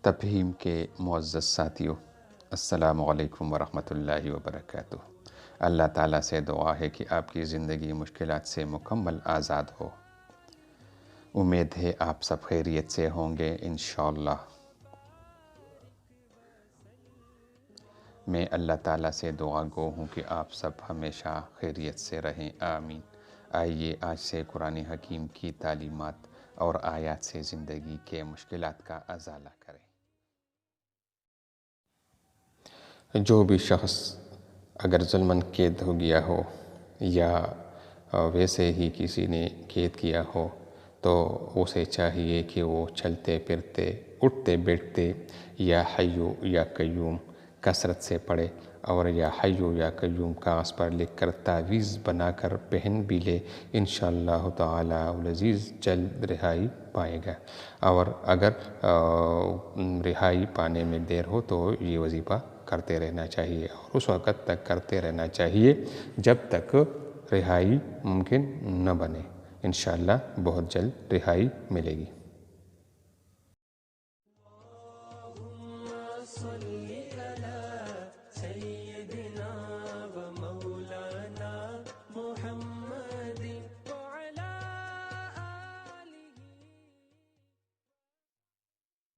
تفہیم کے معزز ساتھیوں، السلام علیکم ورحمۃ اللہ وبرکاتہ۔ اللہ تعالیٰ سے دعا ہے کہ آپ کی زندگی مشکلات سے مکمل آزاد ہو۔ امید ہے آپ سب خیریت سے ہوں گے انشاءاللہ۔ میں اللہ تعالیٰ سے دعا گو ہوں کہ آپ سب ہمیشہ خیریت سے رہیں، آمین۔ آئیے آج سے قرآن حکیم کی تعلیمات اور آیات سے زندگی کے مشکلات کا ازالہ کریں۔ جو بھی شخص اگر ظلماً قید ہو گیا ہو یا ویسے ہی کسی نے قید کیا ہو تو اسے چاہیے کہ وہ چلتے پھرتے اٹھتے بیٹھتے یا حیو یا قیوم کثرت سے پڑھے، اور یا حیو یا قیوم کاغذ پر لکھ کر تعویذ بنا کر پہن بھی لے، انشاءاللہ تعالی العزیز جلد رہائی پائے گا۔ اور اگر رہائی پانے میں دیر ہو تو یہ وظیفہ کرتے رہنا چاہیے، اور اس وقت تک کرتے رہنا چاہیے جب تک رہائی ممکن نہ بنے۔ انشاءاللہ بہت جلد رہائی ملے گی۔